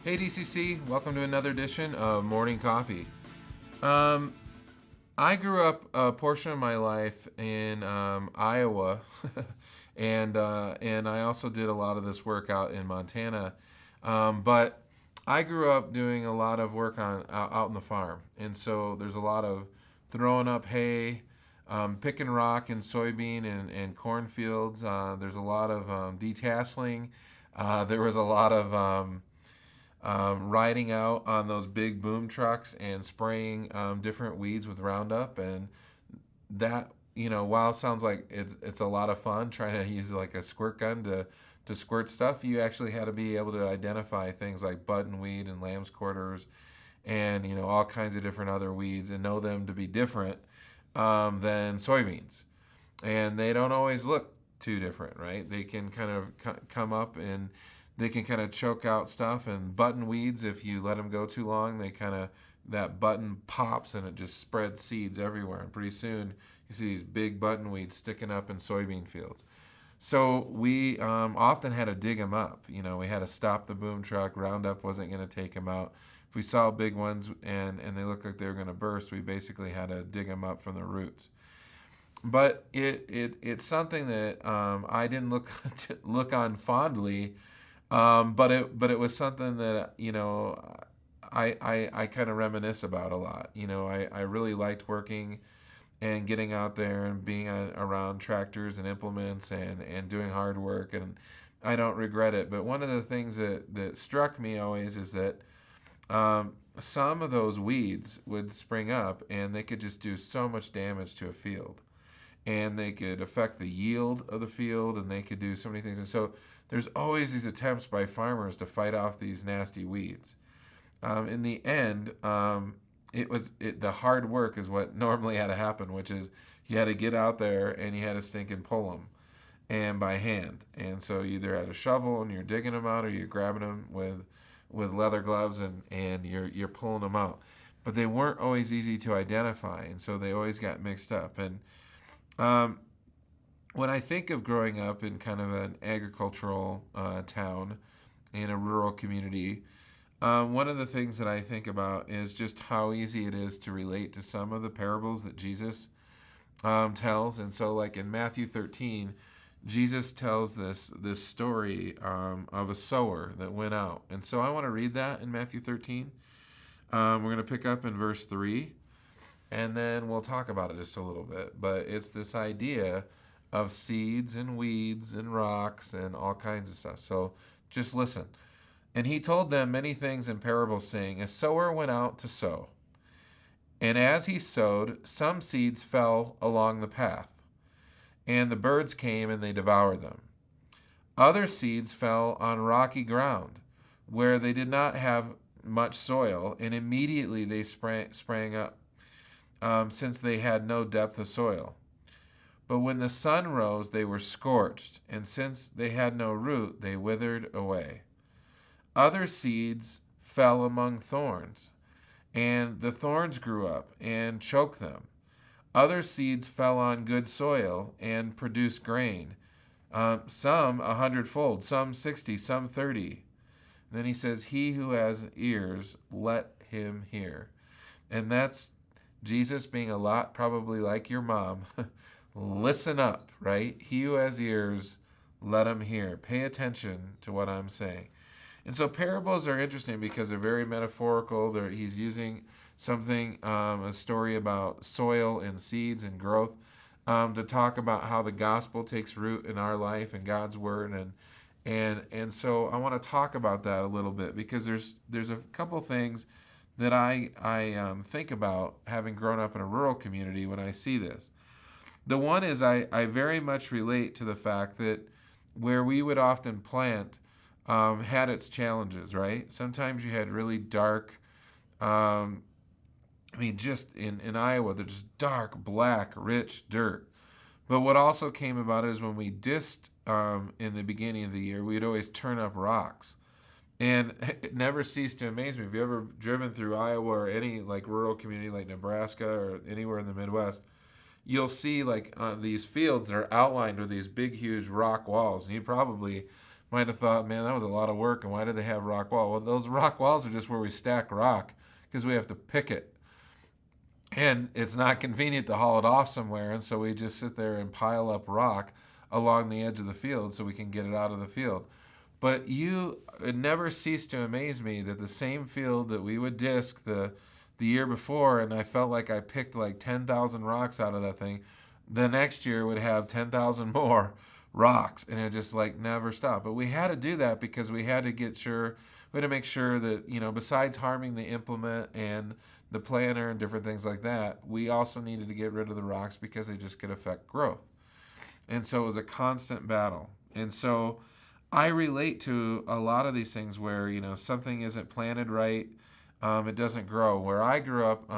Hey DCC, welcome to another edition of Morning Coffee. Um, I grew up a portion of my life in Iowa, and I also did a lot of this work out in Montana. But I grew up doing a lot of work out in the farm, and so there's a lot of throwing up hay, picking rock in soybean and cornfields. There's a lot of detasseling. There was a lot of riding out on those big boom trucks and spraying different weeds with Roundup, and that while it sounds like it's a lot of fun trying to use like a squirt gun to squirt stuff, you actually had to be able to identify things like buttonweed and lamb's quarters, and all kinds of different other weeds, and know them to be different than soybeans, and they don't always look too different, right? They can kind of come up and they can kind of choke out stuff. And button weeds, if you let them go too long, they kind of, that button pops and it just spreads seeds everywhere, and pretty soon you see these big button weeds sticking up in soybean fields. So we often had to dig them up. We had to stop the boom truck. Roundup wasn't going to take them out. If we saw big ones and they looked like they were going to burst, we basically had to dig them up from the roots. But it's something that I didn't look on fondly, but it was something that I kind of reminisce about a lot. I really liked working and getting out there and being around tractors and implements and doing hard work, and I don't regret it. But one of the things that struck me always is that some of those weeds would spring up and they could just do so much damage to a field, and they could affect the yield of the field, and they could do so many things. And so there's always these attempts by farmers to fight off these nasty weeds. In the end, the hard work is what normally had to happen, which is you had to get out there and you had to stink and pull them, and by hand. And so you either had a shovel and you're digging them out, or you're grabbing them with leather gloves and you're pulling them out. But they weren't always easy to identify, and so they always got mixed up. And when I think of growing up in kind of an agricultural town in a rural community, one of the things that I think about is just how easy it is to relate to some of the parables that Jesus tells. And so, like in Matthew 13, Jesus tells this story of a sower that went out. And so I want to read that in Matthew 13. We're going to pick up in verse 3, and then we'll talk about it just a little bit. But it's this idea of seeds and weeds and rocks and all kinds of stuff. So just listen. And he told them many things in parables, saying, a sower went out to sow. And as he sowed, some seeds fell along the path, and the birds came and they devoured them. Other seeds fell on rocky ground, where they did not have much soil, and immediately they sprang up, since they had no depth of soil. But when the sun rose, they were scorched, and since they had no root, they withered away. Other seeds fell among thorns, and the thorns grew up and choked them. Other seeds fell on good soil and produced grain, some 100-fold, some 60, some 30. And then he says, he who has ears, let him hear. And that's Jesus being a lot probably like your mom. Listen up, right? He who has ears, let him hear. Pay attention to what I'm saying. And so parables are interesting because they're very metaphorical. He's using something, a story about soil and seeds and growth, to talk about how the gospel takes root in our life and God's word. And so I want to talk about that a little bit, because there's a couple things that I think about having grown up in a rural community when I see this. The one is I very much relate to the fact that where we would often plant had its challenges, right? Sometimes you had really dark, just in Iowa, there's just dark, black, rich dirt. But what also came about is when we dissed in the beginning of the year, we'd always turn up rocks. And it never ceased to amaze me. If you ever driven through Iowa or any like rural community like Nebraska or anywhere in the Midwest, you'll see like these fields that are outlined with these big, huge rock walls. And you probably might have thought, man, that was a lot of work, and why do they have rock wall? Well, those rock walls are just where we stack rock because we have to pick it. And it's not convenient to haul it off somewhere, and so we just sit there and pile up rock along the edge of the field so we can get it out of the field. But it never ceased to amaze me that the same field that we would disc the year before, and I felt like I picked like 10,000 rocks out of that thing, the next year would have 10,000 more rocks, and it just like never stopped. But we had to do that because we had to make sure that, besides harming the implement and the planter and different things like that, we also needed to get rid of the rocks because they just could affect growth. And so it was a constant battle. And so I relate to a lot of these things where, something isn't planted right, it doesn't grow. Where I grew up,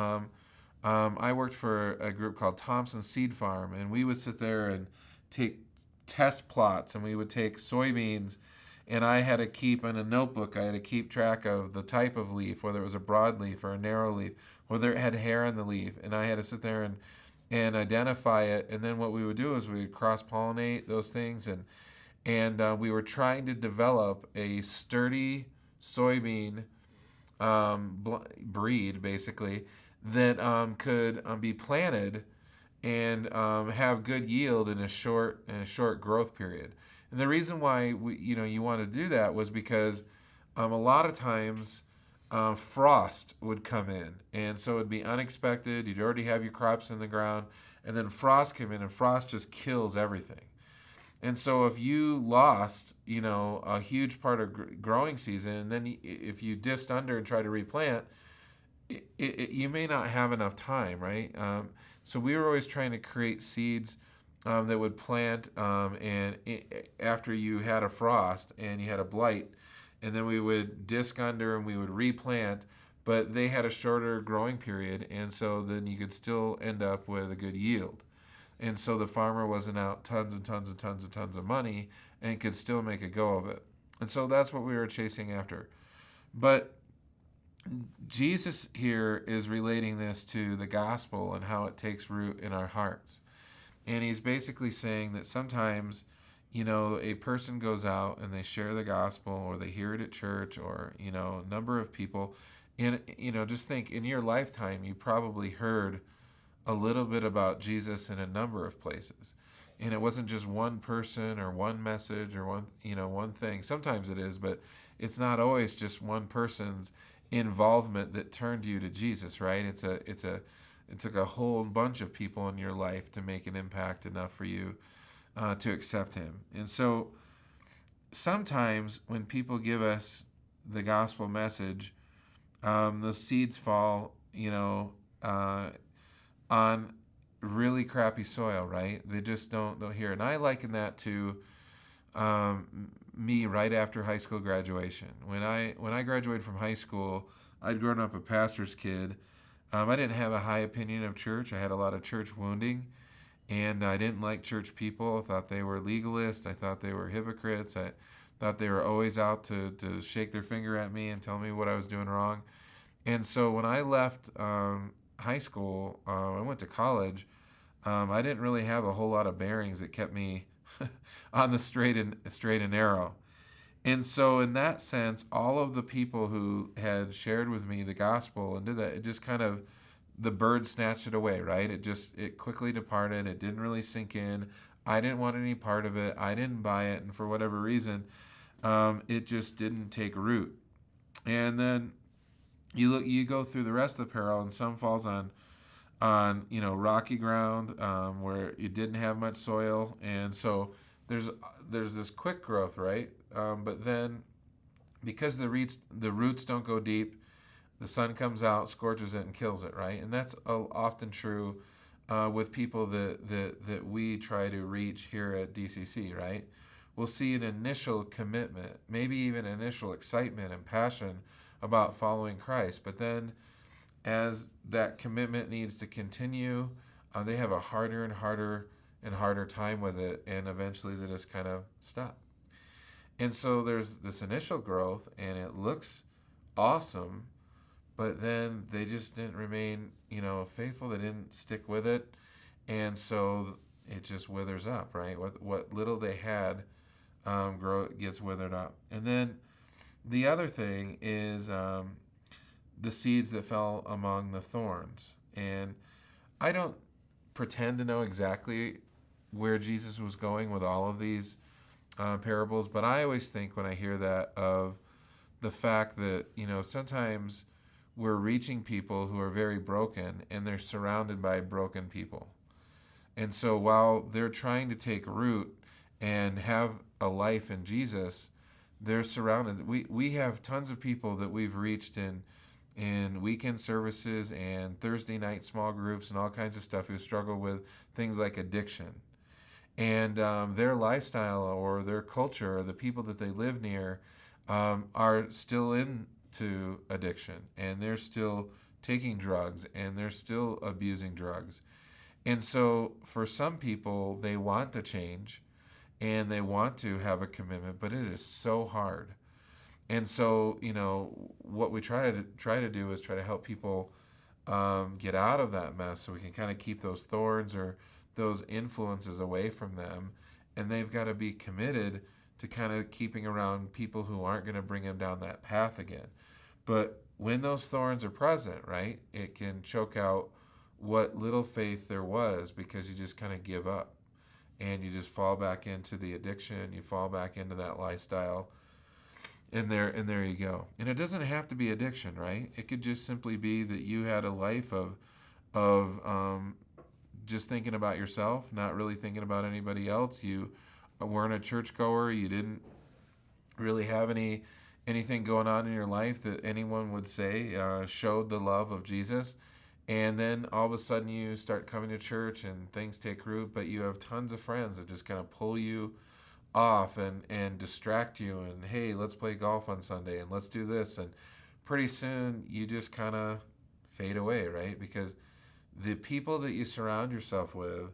I worked for a group called Thompson Seed Farm, and we would sit there and take test plots, and we would take soybeans, and I had to keep in a notebook, I had to keep track of the type of leaf, whether it was a broadleaf or a narrow leaf, whether it had hair on the leaf, and I had to sit there and identify it. And then what we would do is we would cross-pollinate those things, and we were trying to develop a sturdy soybean breed, basically, that could be planted and have good yield in a short growth period. And the reason why you want to do that was because a lot of times frost would come in, and so it'd be unexpected. You'd already have your crops in the ground, and then frost came in, and frost just kills everything. And so if you lost, a huge part of growing season, and then if you disc under and try to replant, you may not have enough time, right? So we were always trying to create seeds that would plant after you had a frost and you had a blight, and then we would disc under and we would replant, but they had a shorter growing period, and so then you could still end up with a good yield. And so the farmer wasn't out tons and tons and tons and tons of money and could still make a go of it. And so that's what we were chasing after. But Jesus here is relating this to the gospel and how it takes root in our hearts. And he's basically saying that sometimes, a person goes out and they share the gospel, or they hear it at church, or, a number of people. And, just think, in your lifetime, you probably heard a little bit about Jesus in a number of places. And it wasn't just one person or one message or one thing. Sometimes it is, but it's not always just one person's involvement that turned you to Jesus, right? It took a whole bunch of people in your life to make an impact enough for you to accept him. And so sometimes when people give us the gospel message, the seeds fall, on really crappy soil, right? They just don't hear. And I liken that to me right after high school graduation. When I graduated from high school, I'd grown up a pastor's kid. I didn't have a high opinion of church. I had a lot of church wounding, and I didn't like church people. I thought they were legalists. I thought they were hypocrites. I thought they were always out to shake their finger at me and tell me what I was doing wrong. And so when I left high school, I went to college, I didn't really have a whole lot of bearings that kept me on the straight and narrow. And so in that sense, all of the people who had shared with me the gospel and did that, it just kind of, the bird snatched it away, right? It quickly departed. It didn't really sink in. I didn't want any part of it. I didn't buy it. And for whatever reason, it just didn't take root. And then you go through the rest of the parallel, and some falls on rocky ground where you didn't have much soil, and so there's this quick growth, right? But then because the roots don't go deep, the sun comes out, scorches it, and kills it, right? And that's often true with people that we try to reach here at DCC, right? We'll see an initial commitment, maybe even initial excitement and passion about following Christ, but then as that commitment needs to continue, they have a harder and harder time with it, and eventually they just kind of stop. And so there's this initial growth, and it looks awesome, but then they just didn't remain, faithful. They didn't stick with it, and so it just withers up, right? What little they had gets withered up. And then the other thing is the seeds that fell among the thorns. And I don't pretend to know exactly where Jesus was going with all of these parables, but I always think when I hear that of the fact that, sometimes we're reaching people who are very broken and they're surrounded by broken people. And so while they're trying to take root and have a life in Jesus, they're surrounded. We have tons of people that we've reached in weekend services and Thursday night small groups and all kinds of stuff who struggle with things like addiction. And their lifestyle or their culture or the people that they live near are still into addiction, and they're still taking drugs, and they're still abusing drugs. And so for some people, they want to change and they want to have a commitment, but it is so hard. And so, what we try to do is try to help people get out of that mess, so we can kind of keep those thorns or those influences away from them. And they've got to be committed to kind of keeping around people who aren't going to bring them down that path again. But when those thorns are present, right, it can choke out what little faith there was, because you just kind of give up and you just fall back into the addiction, you fall back into that lifestyle. And there you go. And it doesn't have to be addiction, right? It could just simply be that you had a life of just thinking about yourself, not really thinking about anybody else. You weren't a churchgoer. You didn't really have anything going on in your life that anyone would say showed the love of Jesus. And then all of a sudden you start coming to church and things take root, but you have tons of friends that just kind of pull you off and distract you, and hey, let's play golf on Sunday and let's do this, and pretty soon you just kind of fade away, right? Because the people that you surround yourself with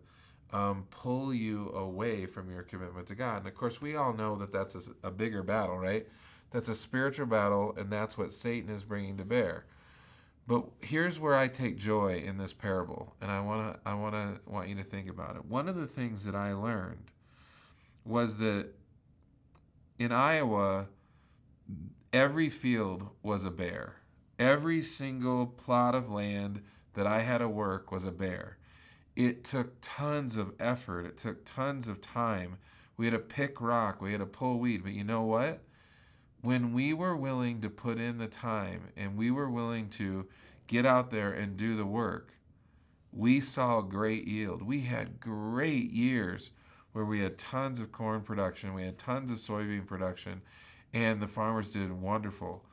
pull you away from your commitment to God. And of course, we all know that that's a bigger battle, right? That's a spiritual battle, and that's what Satan is bringing to bear. But here's where I take joy in this parable, and I want you to think about it. One of the things that I learned was that in Iowa, every field was a bear. Every single plot of land that I had to work was a bear. It took tons of effort. It took tons of time. We had to pick rock. We had to pull weed. But you know what? When we were willing to put in the time and we were willing to get out there and do the work, we saw great yield. We had great years where we had tons of corn production, we had tons of soybean production, and the farmers did wonderful.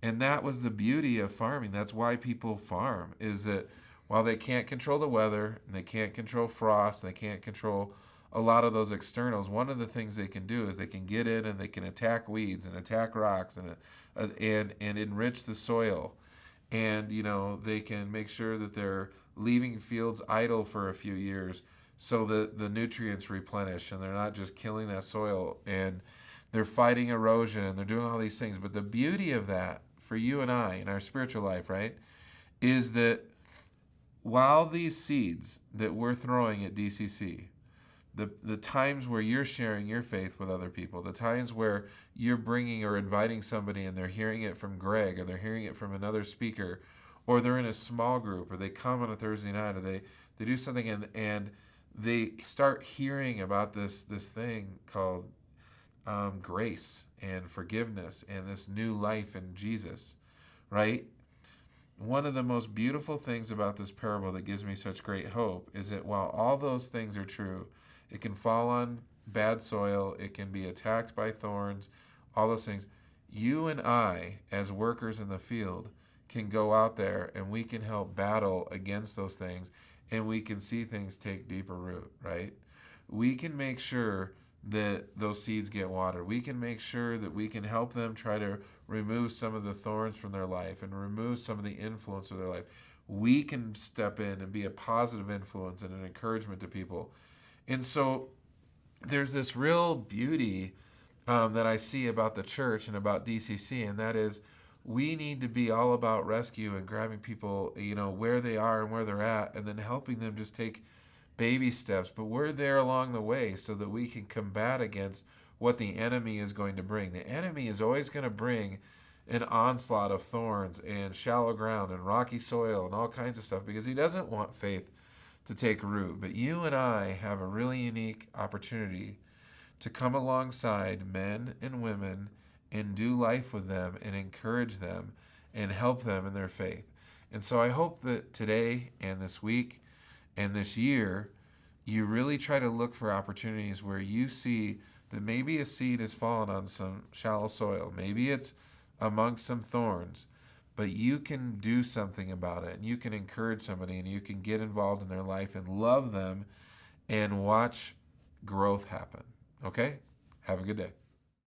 And that was the beauty of farming. That's why people farm, is that while they can't control the weather, and they can't control frost, and they can't control a lot of those externals, one of the things they can do is they can get in and they can attack weeds and attack rocks and enrich the soil. And, they can make sure that they're leaving fields idle for a few years so that the nutrients replenish and they're not just killing that soil, and they're fighting erosion, they're doing all these things. But the beauty of that for you and I in our spiritual life, right, is that while these seeds that we're throwing at DCC, the times where you're sharing your faith with other people, the times where you're bringing or inviting somebody and they're hearing it from Greg, or they're hearing it from another speaker, or they're in a small group, or they come on a Thursday night, or they do something and they start hearing about this thing called grace and forgiveness and this new life in Jesus, right? One of the most beautiful things about this parable that gives me such great hope is that while all those things are true, it can fall on bad soil, it can be attacked by thorns, all those things. You and I, as workers in the field, can go out there and we can help battle against those things, and we can see things take deeper root, right? We can make sure that those seeds get watered. We can make sure that we can help them try to remove some of the thorns from their life and remove some of the influence of their life. We can step in and be a positive influence and an encouragement to people. And so there's this real beauty that I see about the church and about DCC, and that is we need to be all about rescue and grabbing people, where they are and where they're at, and then helping them just take baby steps. But we're there along the way so that we can combat against what the enemy is going to bring. The enemy is always going to bring an onslaught of thorns and shallow ground and rocky soil and all kinds of stuff because he doesn't want faith to take root. But you and I have a really unique opportunity to come alongside men and women and do life with them and encourage them and help them in their faith. And so I hope that today and this week and this year, you really try to look for opportunities where you see that maybe a seed has fallen on some shallow soil. Maybe it's amongst some thorns, but you can do something about it, and you can encourage somebody, and you can get involved in their life and love them and watch growth happen. Okay? Have a good day.